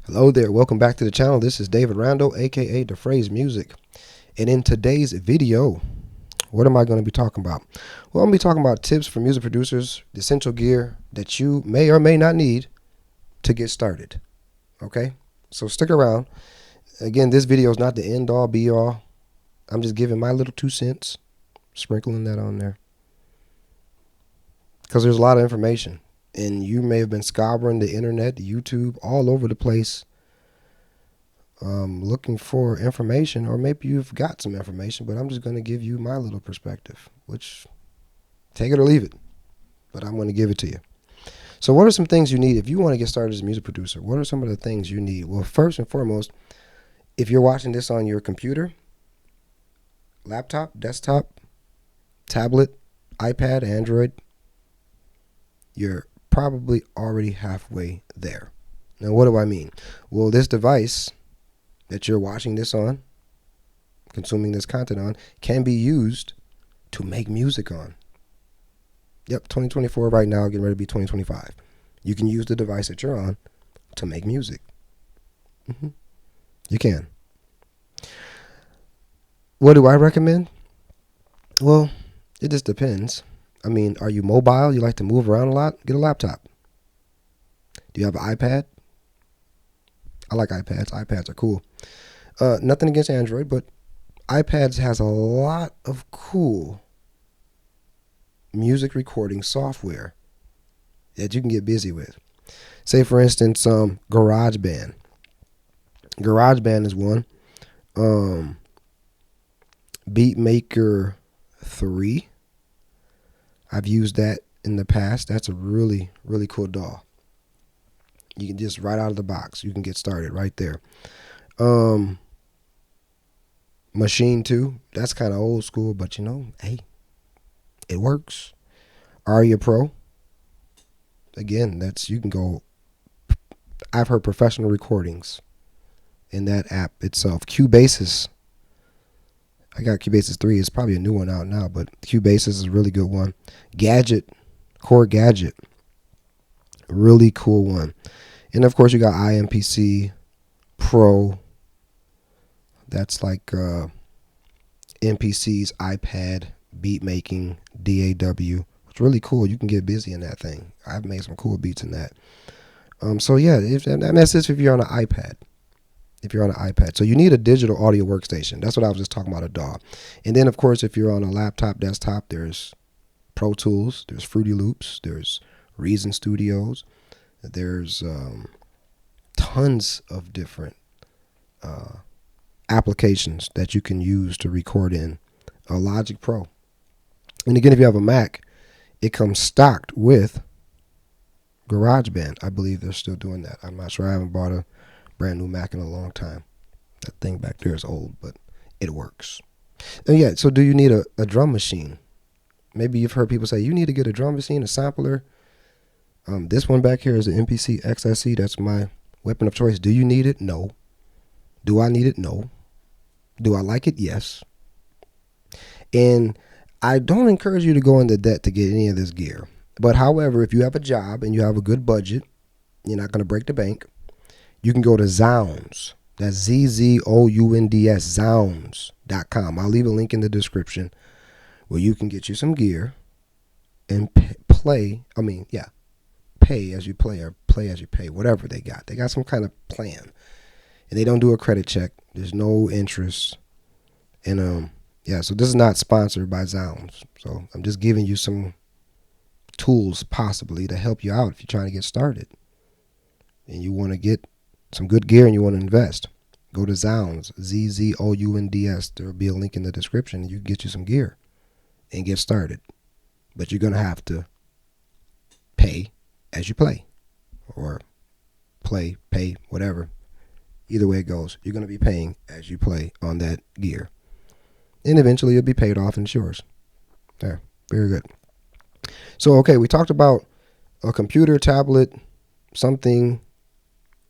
Hello there, welcome back to the channel. This is David Randall, aka The Phrase Music. And in today's video, what am I going to be talking about? Well, I'm going to be talking about tips for music producers, the essential gear that you may or may not need to get started. Okay? So stick around. Again, this video is not the end all be all. I'm just giving my little 2 cents, sprinkling that on there. Because there's a lot of information. And you may have been scouring the internet, YouTube, all over the place, looking for information, or maybe you've got some information, but I'm just going to give you my little perspective, which take it or leave it, but I'm going to give it to you. So what are some things you need if you want to get started as a music producer? What are some of the things you need? Well, first and foremost, if you're watching this on your computer, laptop, desktop, tablet, iPad, Android, you're probably already halfway there. Now, what do I mean? Well, this device that you're watching this on, consuming this content on, can be used to make music on. Yep, 2024 right now, getting ready to be 2025. You can use the device that you're on to make music. You can. What do I recommend? Well, it just depends. I mean, are you mobile? You like to move around a lot? Get a laptop. Do you have an iPad? I like iPads. iPads are cool. Nothing against Android, but iPads has a lot of cool music recording software that you can get busy with. Say, for instance, GarageBand. GarageBand is one. Beatmaker 3. I've used that in the past. That's a really, really cool DAW. You can just right out of the box, you can get started right there. Machine 2, that's kind of old school, but you know, hey, it works. Aria Pro, again, that's, you can go, I've heard professional recordings in that app itself. Cubasis, I got Cubasis 3. It's probably a new one out now, but Cubasis is a really good one. Gadget, Core Gadget, really cool one. And of course, you got IMPC Pro. That's like MPC's iPad, beatmaking, DAW. It's really cool. You can get busy in that thing. I've made some cool beats in that. So yeah, and that's just if you're on an iPad. If you're on an iPad. So you need a digital audio workstation. That's what I was just talking about, a DAW. And then, of course, if you're on a laptop, desktop, there's Pro Tools, there's Fruity Loops, there's Reason Studios, there's tons of different applications that you can use to record in. Logic Pro. And again, if you have a Mac, it comes stocked with GarageBand. I believe they're still doing that. I'm not sure. I haven't bought a brand new Mac in a long time. That thing back there is old, but it works. And yeah, so do you need a drum machine? Maybe you've heard people say you need to get a drum machine, a sampler. This one back here is the MPC XSE. That's my weapon of choice. Do you need it? No. Do I need it? No. Do I like it? Yes. And I don't encourage you to go into debt to get any of this gear. But however, if you have a job and you have a good budget, you're not going to break the bank, you can go to Zounds. That's ZZOUNDS, Zounds.com. I'll leave a link in the description where you can get you some gear and pay as you play or play as you pay, whatever they got. They got some kind of plan. And they don't do a credit check. There's no interest. And yeah, so this is not sponsored by Zounds. So I'm just giving you some tools possibly to help you out if you're trying to get started. And you want to get some good gear and you want to invest. Go to Zounds, ZZOUNDS. There will be a link in the description. You can get you some gear and get started. But you're going to have to pay as you play. Or play, pay, whatever. Either way it goes, you're going to be paying as you play on that gear. And eventually it'll be paid off and it's yours. There, very good. So, okay, we talked about a computer, tablet, something,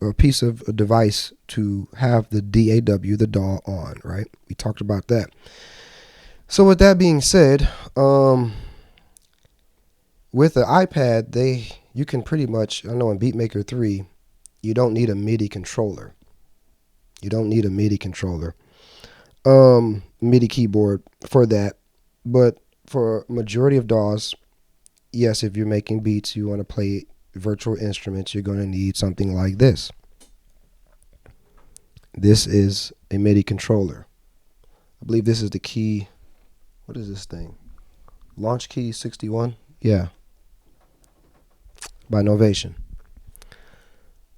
or a piece of a device to have the DAW, the DAW on, right? We talked about that. So with that being said, with the iPad, you can pretty much, I know in Beatmaker 3, you don't need a MIDI controller. You don't need a MIDI controller. MIDI keyboard for that. But for majority of DAWs, yes, if you're making beats, you want to play virtual instruments, you're going to need something like this. This is a MIDI controller. I believe this is the key. What is this thing? Launch Key 61? Yeah. By Novation.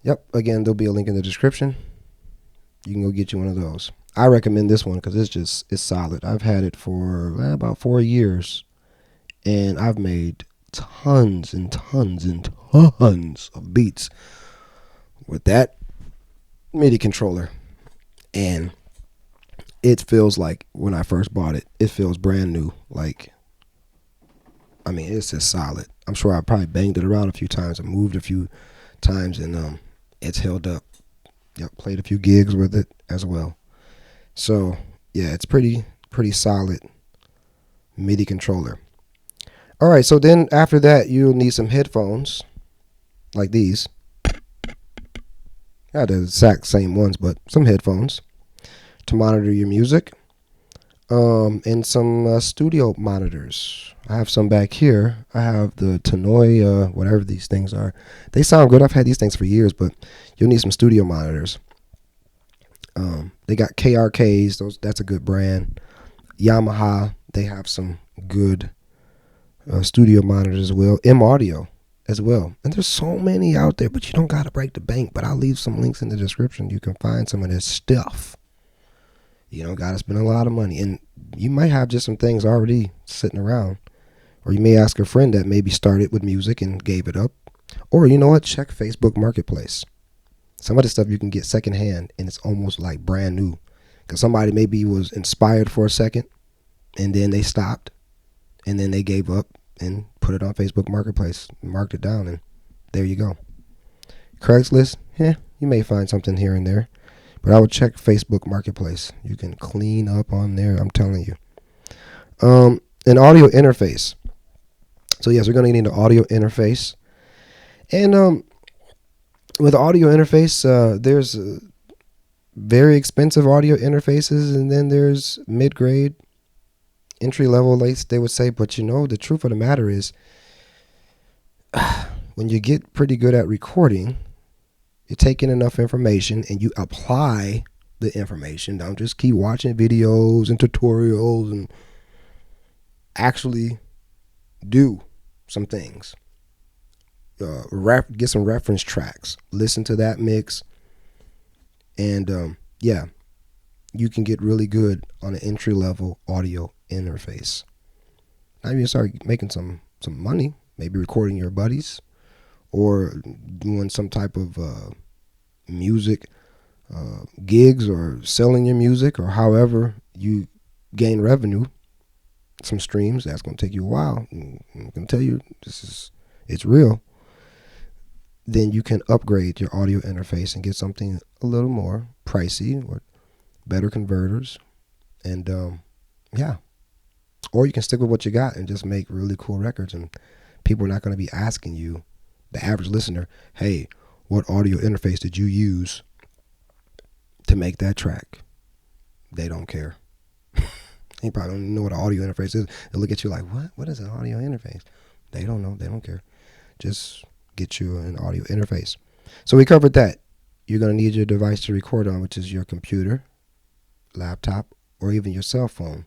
Yep. Again, there'll be a link in the description. You can go get you one of those. I recommend this one because it's solid. I've had it for about 4 years, and I've made tons and tons and tons of beats with that MIDI controller. And it feels like when I first bought it, it feels brand new. Like, I mean, it's just solid. I'm sure I probably banged it around a few times and moved a few times, and it's held up. Yep, played a few gigs with it as well. So yeah, it's pretty solid MIDI controller. All right, so then after that, you'll need some headphones like these. Not the exact same ones, but some headphones to monitor your music. And some studio monitors. I have some back here. I have the Tannoy, whatever these things are. They sound good. I've had these things for years, but you'll need some studio monitors. They got KRKs. That's a good brand. Yamaha. They have some good studio monitors as well. M Audio as well. And there's so many out there, but you don't got to break the bank. But I'll leave some links in the description. You can find some of this stuff. You don't got to spend a lot of money. And you might have just some things already sitting around. Or you may ask a friend that maybe started with music and gave it up. Or you know what? Check Facebook Marketplace. Some of the stuff you can get secondhand and it's almost like brand new. Because somebody maybe was inspired for a second and then they stopped and then they gave up and put it on Facebook Marketplace, marked it down, and there you go. Craigslist, you may find something here and there. But I would check Facebook Marketplace. You can clean up on there, I'm telling you. An audio interface. So yes, we're going to need an audio interface. And with audio interface, there's very expensive audio interfaces, and then there's mid-grade, entry-level, they would say. But you know, the truth of the matter is, when you get pretty good at recording, you take in enough information and you apply the information. Don't just keep watching videos and tutorials, and actually do some things. Get some reference tracks. Listen to that mix. And yeah, you can get really good on an entry-level audio interface. Now you start making some money, maybe recording your buddies or doing some type of music gigs or selling your music, or however you gain revenue, some streams. That's going to take you a while. I'm going to tell you, it's real. Then you can upgrade your audio interface and get something a little more pricey or better converters. And yeah, or you can stick with what you got and just make really cool records, and people are not going to be asking you, the average listener, hey, what audio interface did you use to make that track? They don't care. They probably don't know what an audio interface is. They look at you like, what is an audio interface? They don't know. They don't care. Just get you an audio interface. So we covered that. You're going to need your device to record on, which is your computer, laptop, or even your cell phone.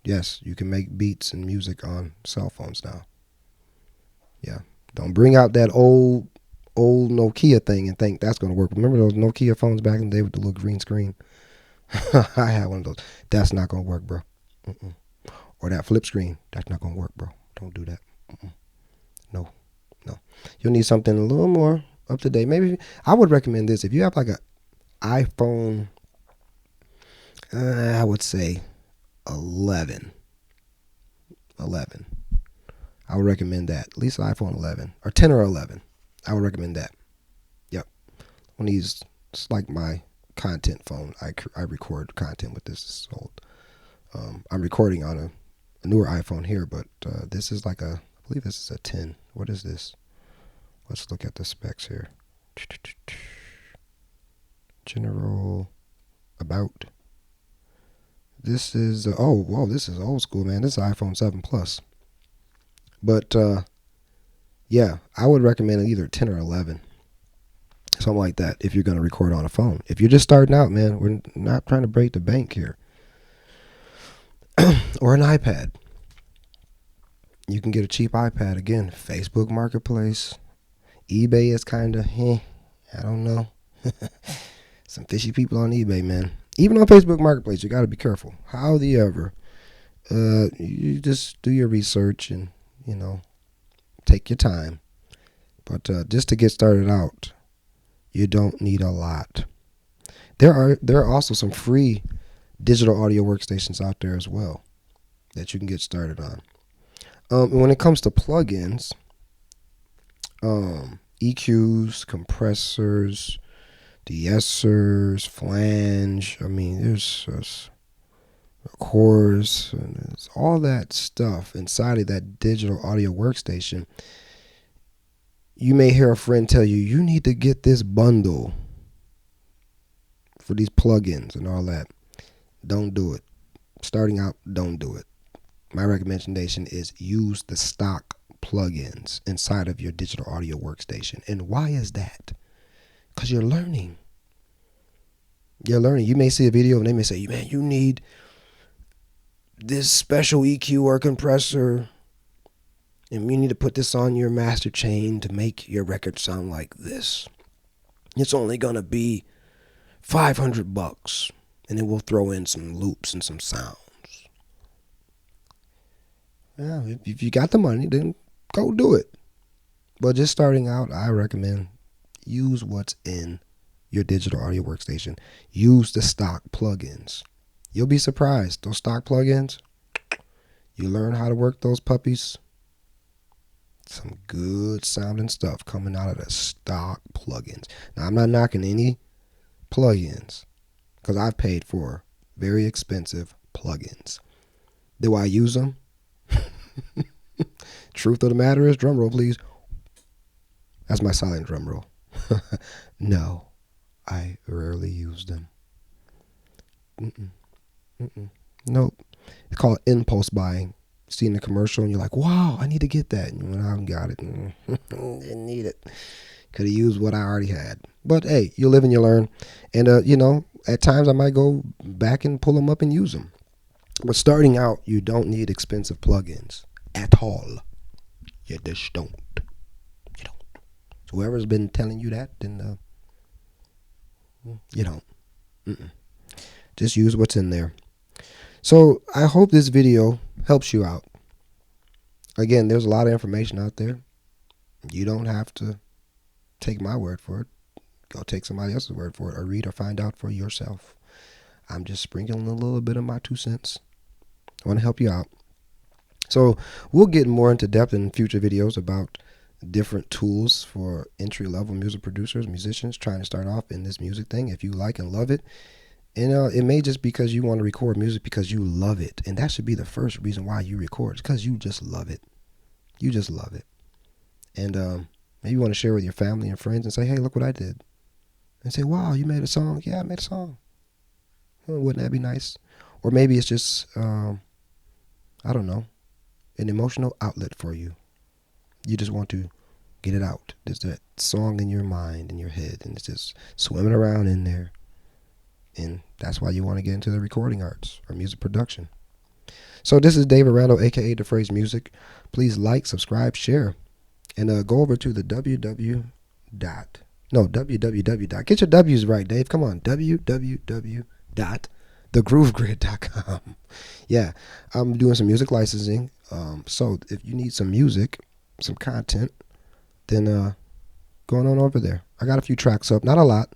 Yes, you can make beats and music on cell phones now. Yeah. Don't bring out that old Nokia thing and think that's going to work. Remember those Nokia phones back in the day with the little green screen? I had one of those. That's not going to work, bro. Or that flip screen. That's not going to work, bro. Don't do that. No. You'll need something a little more up to date. Maybe I would recommend this. If you have like an iPhone, I would say 11. I would recommend that. At least iPhone 11 or 10 or 11. I would recommend that. Yep. One of these, it's like my content phone. I record content with this. It's old. I'm recording on a newer iPhone here, but this is like I believe this is a 10. What is this? Let's look at the specs here. General about. This is oh whoa, this is old school, man. This is iPhone 7 Plus. But yeah, I would recommend either 10 or 11. Something like that if you're going to record on a phone. If you're just starting out, man, we're not trying to break the bank here. Or an iPad. You can get a cheap iPad. Again, Facebook Marketplace. eBay is kind of, I don't know. Some fishy people on eBay, man. Even on Facebook Marketplace, you got to be careful. However, you just do your research and, take your time. But just to get started out, you don't need a lot. There are also some free digital audio workstations out there as well that you can get started on. When it comes to plugins, EQs, compressors, de-essers, flange, there's chorus, and there's all that stuff inside of that digital audio workstation. You may hear a friend tell you, you need to get this bundle for these plugins and all that. Don't do it. Starting out, don't do it. My recommendation is use the stock plugins inside of your digital audio workstation. And why is that? Because you're learning. You're learning. You may see a video and they may say, man, you need this special EQ or compressor, and you need to put this on your master chain to make your record sound like this. It's only going to be $500, and then we'll throw in some loops and some sounds. Yeah, if you got the money, then go do it. But just starting out, I recommend use what's in your digital audio workstation. Use the stock plugins. You'll be surprised. Those stock plugins, you learn how to work those puppies. Some good sounding stuff coming out of the stock plugins. Now, I'm not knocking any plugins because I've paid for very expensive plugins. Do I use them? Truth of the matter is, drum roll, please. That's my silent drum roll. No, I rarely use them. Nope. It's called impulse buying. Seeing the commercial and you're like, wow, I need to get that. And when I haven't got it, didn't need it. Could have used what I already had. But hey, you live and you learn. And, at times I might go back and pull them up and use them. But starting out, you don't need expensive plugins at all. You just don't. You don't. So whoever's been telling you that, then you don't. Just use what's in there. So I hope this video helps you out. Again, there's a lot of information out there. You don't have to take my word for it. Go take somebody else's word for it, or read or find out for yourself. I'm just sprinkling a little bit of my 2 cents. I want to help you out. So we'll get more into depth in future videos about different tools for entry-level music producers, musicians trying to start off in this music thing. If you like and love it, and it may just because you want to record music because you love it. And that should be the first reason why you record. It's because you just love it. You just love it. And maybe you want to share with your family and friends and say, hey, look what I did. And say, wow, you made a song. Yeah, I made a song. Well, wouldn't that be nice? Or maybe it's just, I don't know, an emotional outlet for you. You just want to get it out. There's that song in your mind, in your head, and it's just swimming around in there. And that's why you want to get into the recording arts or music production. So this is David Randall, a.k.a. The Phrase Music. Please like, subscribe, share. And go over to the www. Get your W's right, Dave. Come on. www.thegroovegrid.com. Yeah, I'm doing some music licensing. So if you need some music, some content, then going on over there. I got a few tracks up. Not a lot.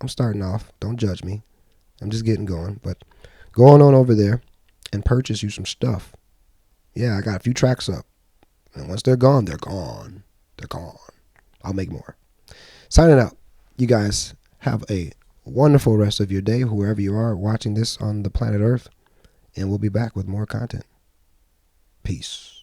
I'm starting off. Don't judge me. I'm just getting going, but going on over there and purchase you some stuff. Yeah, I got a few tracks up. And once they're gone, they're gone. They're gone. I'll make more. Signing out. You guys have a wonderful rest of your day, whoever you are watching this on the planet Earth. And we'll be back with more content. Peace.